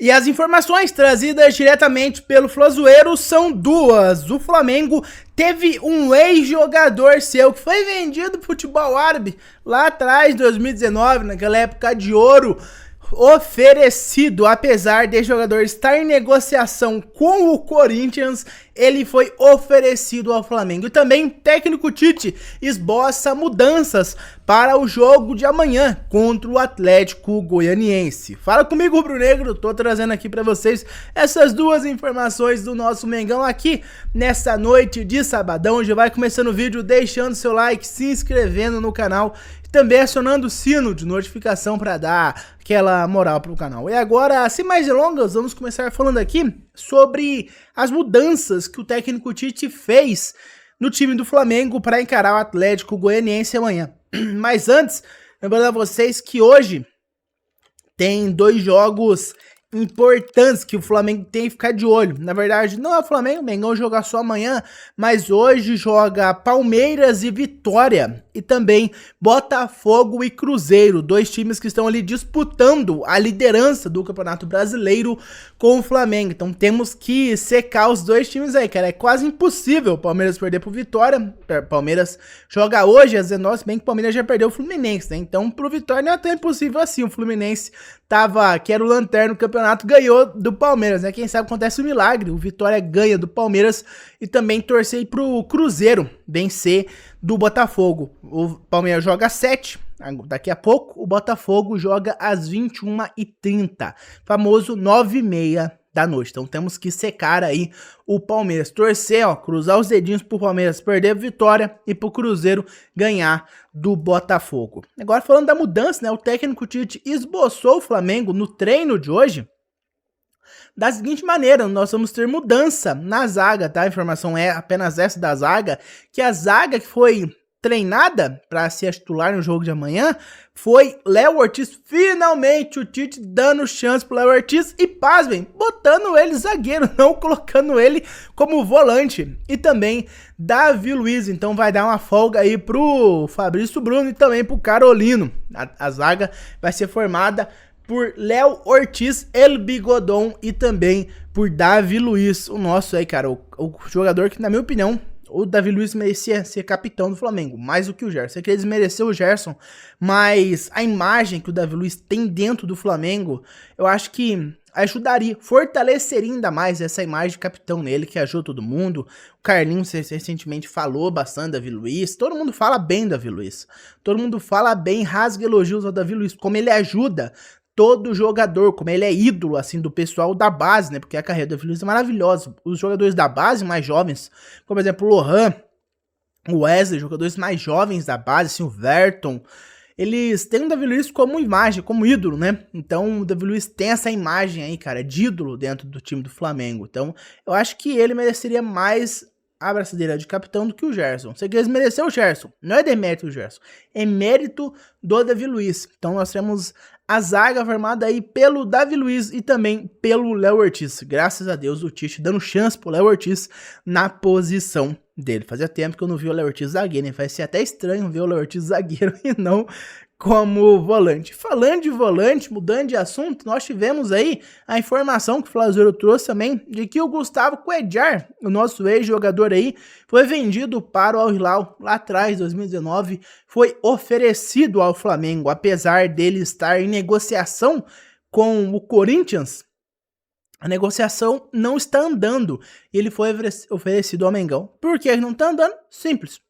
E as informações trazidas diretamente pelo Flazoeiro são duas. O Flamengo teve um ex-jogador seu que foi vendido pro futebol árabe lá atrás, 2019, naquela época de ouro, oferecido. Apesar de jogador estar em negociação com o Corinthians, ele foi oferecido ao Flamengo. E também o técnico Tite esboça mudanças para o jogo de amanhã contra o Atlético Goianiense. Fala comigo, rubro-negro, tô trazendo aqui para vocês essas duas informações do nosso Mengão aqui nessa noite de sabadão. Já vai começando o vídeo deixando seu like, se inscrevendo no canal e também acionando o sino de notificação para dar aquela moral pro canal. E agora, sem mais delongas, vamos começar falando aqui sobre as mudanças que o técnico Tite fez no time do Flamengo para encarar o Atlético Goianiense amanhã. Mas antes, lembrando a vocês que hoje tem dois jogos importantes que o Flamengo tem que ficar de olho. Na verdade, não é o Flamengo, o Mengão joga só amanhã, mas hoje joga Palmeiras e Vitória e também Botafogo e Cruzeiro, dois times que estão ali disputando a liderança do Campeonato Brasileiro com o Flamengo. Então temos que secar os dois times aí, cara. É quase impossível o Palmeiras perder pro Vitória. Palmeiras joga hoje às 19, bem que o Palmeiras já perdeu o Fluminense, né? Então pro Vitória não é tão impossível assim. O Fluminense que era o lanterna do campeonato, ganhou do Palmeiras, né? Quem sabe acontece um milagre, o Vitória ganha do Palmeiras e também torcer pro Cruzeiro vencer do Botafogo. O Palmeiras joga às 7, daqui a pouco o Botafogo joga às 21h30, famoso 9h30 da noite. Então temos que secar aí o Palmeiras, torcer, ó, cruzar os dedinhos pro Palmeiras perder a vitória e pro Cruzeiro ganhar do Botafogo. Agora falando da mudança, né, o técnico Tite esboçou o Flamengo no treino de hoje da seguinte maneira: nós vamos ter mudança na zaga, tá? A informação é apenas essa da zaga, que a zaga que foi treinada para ser titular no jogo de amanhã foi Léo Ortiz. Finalmente o Tite dando chance pro Léo Ortiz e, pasmem, botando ele zagueiro, não colocando ele como volante. E também Davi Luiz, então vai dar uma folga aí pro Fabrício Bruno e também pro Carolino. A zaga vai ser formada por Léo Ortiz, El Bigodon e também por Davi Luiz, o nosso aí, cara, o jogador que, na minha opinião, o Davi Luiz merecia ser capitão do Flamengo, mais do que o Gerson. Sei que ele desmereceu o Gerson, mas a imagem que o Davi Luiz tem dentro do Flamengo, eu acho que ajudaria, fortaleceria ainda mais essa imagem de capitão nele, que ajuda todo mundo. O Carlinhos recentemente falou bastante do Davi Luiz, todo mundo fala bem do Davi Luiz. Todo mundo fala bem, rasga elogios ao Davi Luiz, como ele ajuda todo jogador, como ele é ídolo, assim, do pessoal da base, né? Porque a carreira do Davi Luiz é maravilhosa. Os jogadores da base mais jovens, como por exemplo o Lohan, o Wesley, jogadores mais jovens da base, assim, o Verton, eles têm o Davi Luiz como imagem, como ídolo, né? Então o Davi Luiz tem essa imagem aí, cara, de ídolo dentro do time do Flamengo. Então eu acho que ele mereceria mais a braçadeira de capitão do que o Gerson. Você quer desmerecer o Gerson, não é demérito do Gerson, é mérito do Davi Luiz. Então nós temos a zaga formada aí pelo Davi Luiz e também pelo Léo Ortiz. Graças a Deus o Tite dando chance pro Léo Ortiz na posição dele. Fazia tempo que eu não vi o Léo Ortiz zagueiro, né? Vai ser até estranho ver o Léo Ortiz zagueiro e não como volante. Falando de volante, mudando de assunto, nós tivemos aí a informação que o Flazoeiro trouxe também, de que o Gustavo Cuéllar, o nosso ex-jogador aí, foi vendido para o Al Hilal lá atrás, 2019, foi oferecido ao Flamengo, apesar dele estar em negociação com o Corinthians. A negociação não está andando, ele foi oferecido ao Mengão. Por que ele não está andando? Simples.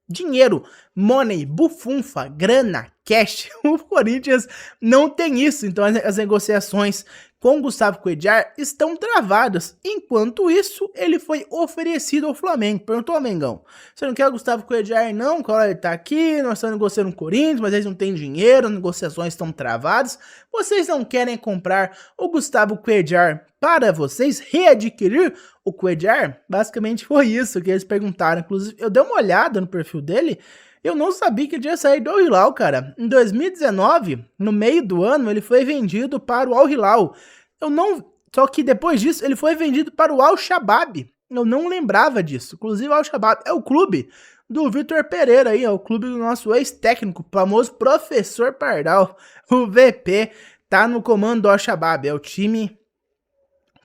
Dinheiro, money, bufunfa, grana, cash. O Corinthians não tem isso, então as negociações com Gustavo Cuéllar estão travadas. Enquanto isso, ele foi oferecido ao Flamengo. Perguntou ao Mengão: você não quer o Gustavo Cuéllar não? Claro, ele tá aqui, nós estamos negociando com o Corinthians, mas eles não têm dinheiro, as negociações estão travadas. Vocês não querem comprar o Gustavo Cuéllar para vocês readquirir o Cuéllar? Basicamente foi isso que eles perguntaram. Inclusive, eu dei uma olhada no perfil dele, eu não sabia que ele tinha saído do Al Hilal, cara. Em 2019, no meio do ano, ele foi vendido para o Al Hilal. Só que depois disso, ele foi vendido para o Al Shabab. Eu não lembrava disso. Inclusive, o Al Shabab é o clube do Vitor Pereira aí, é o clube do nosso ex-técnico, famoso professor Pardal. O VP tá no comando do Al Shabab, é o time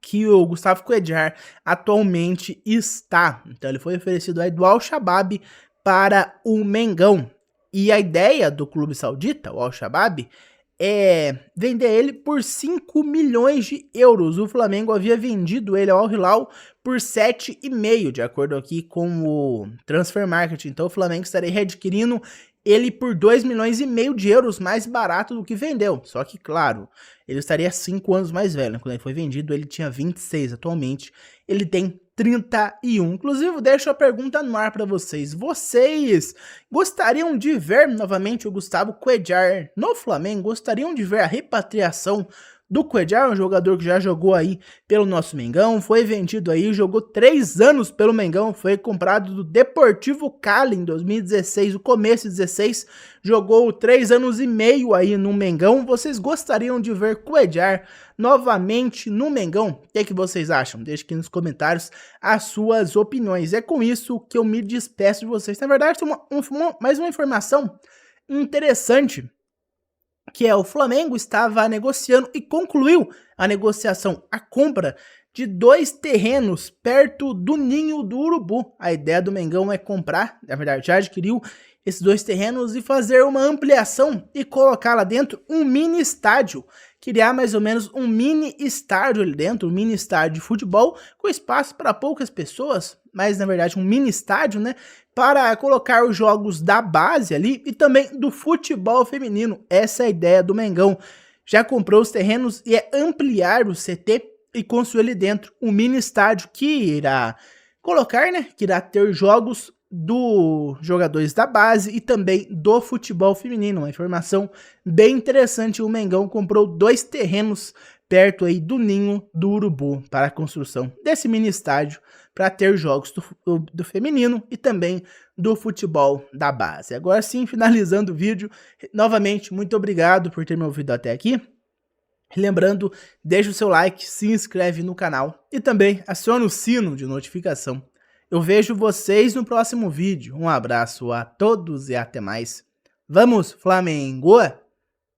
que o Gustavo Cuéllar atualmente está. Então ele foi oferecido aí do Al-Shabaab para o Mengão. E a ideia do clube saudita, o Al-Shabaab, é vender ele por 5 milhões de euros. O Flamengo havia vendido ele ao Al-Hilal por 7,5, de acordo aqui com o Transfer Market. Então o Flamengo estaria readquirindo ele por 2,5 milhões de euros, mais barato do que vendeu. Só que, claro, ele estaria 5 anos mais velho. Quando ele foi vendido, ele tinha 26. Atualmente, ele tem 31. Inclusive, deixo a pergunta no ar para vocês. Vocês gostariam de ver novamente o Gustavo Cuéllar no Flamengo? Gostariam de ver a repatriação do Cuéllar, um jogador que já jogou aí pelo nosso Mengão, foi vendido aí, jogou 3 anos pelo Mengão, foi comprado do Deportivo Cali em 2016, o começo de 16, jogou 3 anos e meio aí no Mengão. Vocês gostariam de ver Cuéllar novamente no Mengão? O que vocês acham? Deixe aqui nos comentários as suas opiniões. É com isso que eu me despeço de vocês. Na verdade, tem mais uma informação interessante, que é o Flamengo estava negociando e concluiu a negociação, a compra de 2 terrenos perto do Ninho do Urubu. A ideia do Mengão é comprar, na verdade já adquiriu esses 2 terrenos e fazer uma ampliação e colocar lá dentro um mini estádio, criar mais ou menos um mini estádio ali dentro, um mini estádio de futebol com espaço para poucas pessoas, mas na verdade um mini estádio, né, para colocar os jogos da base ali e também do futebol feminino. Essa é a ideia do Mengão. Já comprou os terrenos e é ampliar o CT e construir ali dentro um mini estádio que irá colocar, né, que irá ter jogos dos jogadores da base e também do futebol feminino. Uma informação bem interessante. O Mengão comprou 2 terrenos perto aí do Ninho do Urubu para a construção desse mini estádio para ter jogos do feminino e também do futebol da base. Agora sim, finalizando o vídeo, novamente, muito obrigado por ter me ouvido até aqui. Lembrando, deixa o seu like, se inscreve no canal e também aciona o sino de notificação. Eu vejo vocês no próximo vídeo. Um abraço a todos e até mais. Vamos, Flamengo!